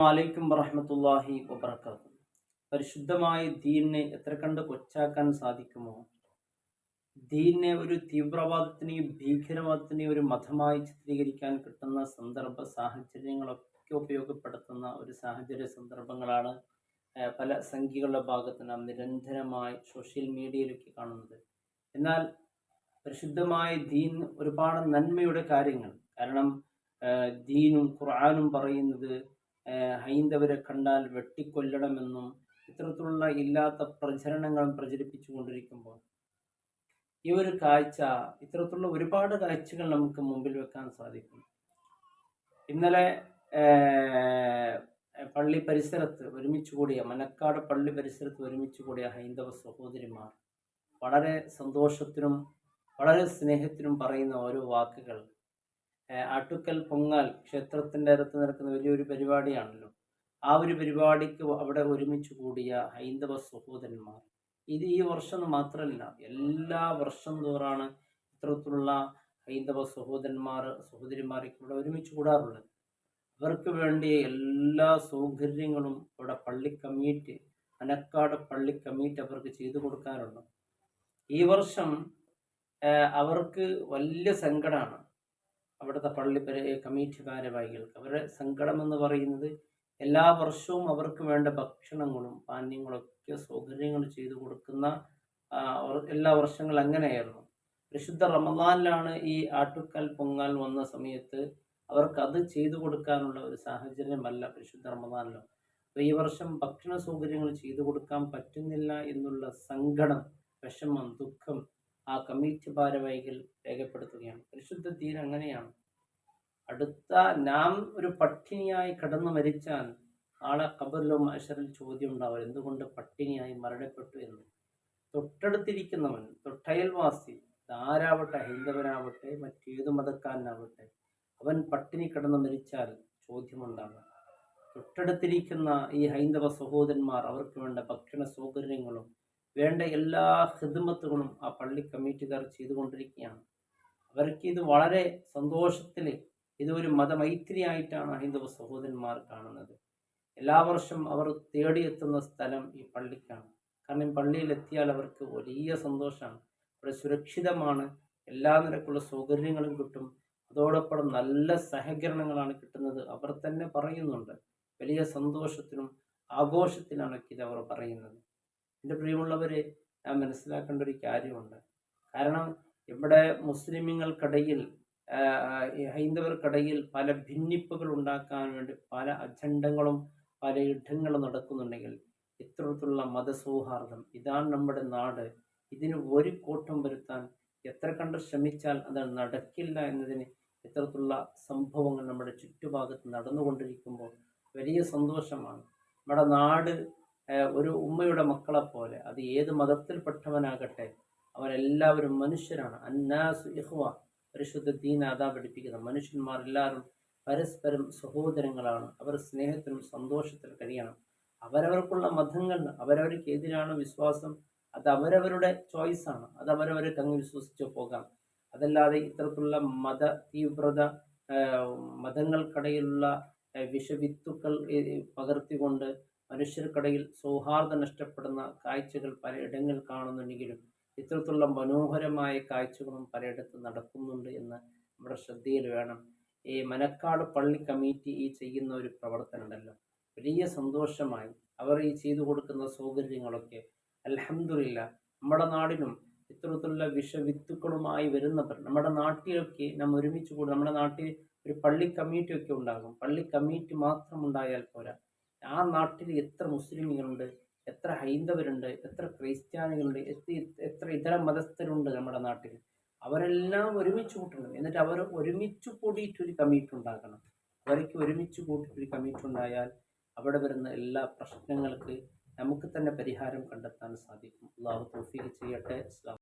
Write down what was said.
വലൈക്കും വറഹ്മത്തുള്ളാഹി വബറകാതുഹു. പരിശുദ്ധമായ ദീനിനെ എത്ര കണ്ട് കൊച്ചാക്കാൻ സാധിക്കുമോ, ദീനിനെ ഒരു തീവ്രവാദത്തിനെയും ഭീകരവാദത്തിനെയും ഒരു മതമായി ചിത്രീകരിക്കാൻ കിട്ടുന്ന സന്ദർഭ സാഹചര്യങ്ങളൊക്കെ ഉപയോഗപ്പെടുത്തുന്ന ഒരു സന്ദർഭങ്ങളാണ് പല സംഖ്യകളുടെ ഭാഗത്ത് നാം നിരന്തരമായി സോഷ്യൽ മീഡിയയിലൊക്കെ കാണുന്നത്. എന്നാൽ പരിശുദ്ധമായ ദീൻ ഒരുപാട് നന്മയുടെ കാര്യങ്ങൾ, കാരണം ദീനും ഖുർആനും പറയുന്നത് ഹൈന്ദവരെ കണ്ടാൽ വെട്ടിക്കൊല്ലണമെന്നും ഇത്തരത്തിലുള്ള ഇല്ലാത്ത പ്രചരണങ്ങളും പ്രചരിപ്പിച്ചു കൊണ്ടിരിക്കുമ്പോൾ ഈ ഒരു കാഴ്ച, ഇത്തരത്തിലുള്ള ഒരുപാട് കാഴ്ചകൾ നമുക്ക് മുമ്പിൽ വെക്കാൻ സാധിക്കും. ഇന്നലെ പള്ളി പരിസരത്ത് ഒരുമിച്ച് കൂടിയ മനക്കാട് പള്ളി പരിസരത്ത് ഒരുമിച്ച് കൂടിയ ഹൈന്ദവ സഹോദരിമാർ വളരെ സന്തോഷത്തിനും വളരെ സ്നേഹത്തിനും പറയുന്ന ഓരോ വാക്കുകൾ, ആട്ടുക്കൽ പൊങ്ങാൽ ക്ഷേത്രത്തിൻ്റെ അടുത്ത് നടക്കുന്ന വലിയൊരു പരിപാടിയാണല്ലോ, ആ ഒരു പരിപാടിക്ക് അവിടെ ഒരുമിച്ച് കൂടിയ ഹൈന്ദവ സഹോദരന്മാർ, ഇത് ഈ വർഷം മാത്രമല്ല എല്ലാ വർഷം തോറാണ് ഇത്തരത്തിലുള്ള ഹൈന്ദവ സഹോദരിമാരൊക്കെ ഇവിടെ ഒരുമിച്ച് കൂടാറുള്ളത്. അവർക്ക് വേണ്ടി എല്ലാ സൗകര്യങ്ങളും ഇവിടെ പള്ളി കമ്മിറ്റി, മനക്കാട് പള്ളി കമ്മിറ്റി അവർക്ക് ചെയ്തു കൊടുക്കാറുണ്ട്. ഈ വർഷം അവർക്ക് വലിയ സങ്കടമാണ്. അവിടുത്തെ പള്ളി കമ്മിറ്റി ഭാരവാഹികൾക്ക് അവരുടെ സങ്കടം എന്ന് പറയുന്നത്, എല്ലാ വർഷവും അവർക്ക് വേണ്ട ഭക്ഷണങ്ങളും പാനീയങ്ങളൊക്കെ സൗകര്യങ്ങൾ ചെയ്തു കൊടുക്കുന്ന എല്ലാ വർഷങ്ങളും അങ്ങനെയായിരുന്നു. വിശുദ്ധ റമദാനിലാണ് ഈ ആട്ടുക്കൽ പൊങ്ങാൽ വന്ന സമയത്ത് അവർക്ക് അത് ചെയ്തു കൊടുക്കാനുള്ള ഒരു സാഹചര്യമല്ല പരിശുദ്ധ റമദാനിലോ. അപ്പോൾ ഈ വർഷം ഭക്ഷണ സൗകര്യങ്ങൾ ചെയ്തു കൊടുക്കാൻ പറ്റുന്നില്ല എന്നുള്ള സങ്കടം, വിഷമം, ദുഃഖം ആ കമ്മിറ്റി ഭാരവാഹികൾ രേഖപ്പെടുത്തുകയാണ്. പരിശുദ്ധ ദീൻ അങ്ങനെയാണ്. നാം ഒരു പട്ടിണിയായി കടന്നു മരിച്ചാൽ നാളെ ഖബറിലും മഹ്ശറിൽ ചോദ്യം ഉണ്ടാവും, എന്തുകൊണ്ട് പട്ടിണിയായി മരണപ്പെട്ടു എന്ന്. തൊട്ടടുത്തിരിക്കുന്നവൻ, തൊട്ടയൽവാസി, ആരാവട്ടെ, ഹൈന്ദവനാവട്ടെ മറ്റേതു മതക്കാരനാവട്ടെ, അവൻ പട്ടിണി കിടന്നു മരിച്ചാൽ ചോദ്യമുണ്ടാകും. തൊട്ടടുത്തിരിക്കുന്ന ഈ ഹൈന്ദവ സഹോദരന്മാർ അവർക്ക് വേണ്ട ഭക്ഷണ സൗകര്യങ്ങളും വേണ്ട എല്ലാ ഖിദ്മത്തുകളും ആ പള്ളി കമ്മിറ്റിക്കാർ ചെയ്തുകൊണ്ടിരിക്കുകയാണ്. അവർക്ക് ഇത് വളരെ സന്തോഷത്തിൽ, ഇതൊരു മതമൈത്രിയായിട്ടാണ് ഹൈന്ദവ സഹോദരന്മാർ കാണുന്നത്. എല്ലാ വർഷം അവർ തേടിയെത്തുന്ന സ്ഥലം ഈ പള്ളിക്കാണ്. കാരണം പള്ളിയിലെത്തിയാൽ അവർക്ക് വലിയ സന്തോഷമാണ്. അവിടെ സുരക്ഷിതമാണ്, എല്ലാ നിരക്കുള്ള സൗകര്യങ്ങളും കിട്ടും, അതോടൊപ്പം നല്ല സഹകരണങ്ങളാണ് കിട്ടുന്നത്. അവർ തന്നെ പറയുന്നുണ്ട്, വലിയ സന്തോഷത്തിനും ആഘോഷത്തിലാണ് ഇത് അവർ പറയുന്നത്. എൻ്റെ പ്രിയമുള്ളവരെ, ഞാൻ മനസ്സിലാക്കേണ്ട ഒരു കാര്യമുണ്ട്. കാരണം ഇവിടെ മുസ്ലിമുകൾക്കിടയിൽ, ഹൈന്ദവർക്കിടയിൽ പല ഭിന്നിപ്പുകൾ ഉണ്ടാക്കാൻ വേണ്ടി പല അജണ്ടകളും പല യുദ്ധങ്ങളും നടക്കുന്നുണ്ടെങ്കിൽ, ഇത്തരത്തിലുള്ള മതസൗഹാർദ്ദം, ഇതാണ് നമ്മുടെ നാട്, ഇതിന് ഒരു കോട്ടം വരുത്താൻ എത്ര കണ്ട് ശ്രമിച്ചാൽ അത് നടക്കില്ല എന്നതിന് ഇത്തരത്തിലുള്ള സംഭവങ്ങൾ നമ്മുടെ ചുറ്റുഭാഗത്ത് നടന്നുകൊണ്ടിരിക്കുമ്പോൾ വലിയ സന്തോഷമാണ്. നമ്മുടെ നാട് ഒരു ഉമ്മയുടെ മക്കളെ പോലെ, അത് ഏത് മതത്തിൽപ്പെട്ടവനാകട്ടെ, അവരെല്ലാവരും മനുഷ്യരാണ്. അന്നാസു ഇഖ്വ, പരിശുദ്ധ ദീൻ അതാ പഠിപ്പിക്കുന്നത്. മനുഷ്യന്മാർ എല്ലാവരും പരസ്പരം സഹോദരങ്ങളാണ്. അവർ സ്നേഹത്തിനും സന്തോഷത്തിലും കഴിയണം. അവരവർക്കുള്ള മതങ്ങൾ, അവരവർക്ക് എതിരാണ് വിശ്വാസം, അത് അവരവരുടെ ചോയ്സാണ്, അത് അവരവർക്ക് അങ്ങ് വിശ്വസിച്ച് പോകാം. അതല്ലാതെ ഇത്തരത്തിലുള്ള മത തീവ്രത, മതങ്ങൾക്കിടയിലുള്ള വിഷവിത്തുക്കൾ പകർത്തിക്കൊണ്ട് മനുഷ്യർക്കിടയിൽ സൗഹാർദ്ദം നഷ്ടപ്പെടുന്ന കാഴ്ചകൾ പലയിടങ്ങളിൽ കാണുന്നുണ്ടെങ്കിലും ഇത്തരത്തിലുള്ള മനോഹരമായ കാഴ്ചകളും പലയിടത്തും നടക്കുന്നുണ്ട് എന്ന് നമ്മുടെ ശ്രദ്ധയിൽ വേണം. ഈ മനക്കാട് പള്ളി കമ്മിറ്റി ഈ ചെയ്യുന്ന ഒരു പ്രവർത്തനം ഉണ്ടല്ലോ, വലിയ സന്തോഷമായി അവർ ഈ ചെയ്തു കൊടുക്കുന്ന സൗകര്യങ്ങളൊക്കെ അൽഹംദുലില്ലാഹ്. നമ്മുടെ നാടിനും ഇത്തരത്തിലുള്ള വിഷവിത്തുക്കളുമായി വരുന്നവർ, നമ്മുടെ നാട്ടിലൊക്കെ നാം ഒരുമിച്ച് കൂടും. നമ്മുടെ നാട്ടിൽ ഒരു പള്ളി കമ്മിറ്റിയൊക്കെ ഉണ്ടാകും. പള്ളി കമ്മിറ്റി മാത്രം ഉണ്ടായാൽ പോരാ, ആ നാട്ടിൽ എത്ര മുസ്ലിമുകളുണ്ട്, എത്ര ഹൈന്ദവരുണ്ട്, എത്ര ക്രിസ്ത്യാനികളുണ്ട്, എത്ര ഇതര മതസ്ഥരുണ്ട് നമ്മുടെ നാട്ടിൽ, അവരെല്ലാം ഒരുമിച്ച് കൂട്ടണം. എന്നിട്ട് അവർ ഒരുമിച്ച് കൂടിയിട്ടൊരു കമ്മിറ്റി ഉണ്ടാക്കണം. അവർക്ക് ഒരുമിച്ച് കൂട്ടിയിട്ടൊരു കമ്മിറ്റി ഉണ്ടായാൽ അവിടെ വരുന്ന എല്ലാ പ്രശ്നങ്ങൾക്ക് നമുക്ക് തന്നെ പരിഹാരം കണ്ടെത്താൻ സാധിക്കും. അല്ലാഹു തൗഫീഖ് ചെയ്യട്ടെ.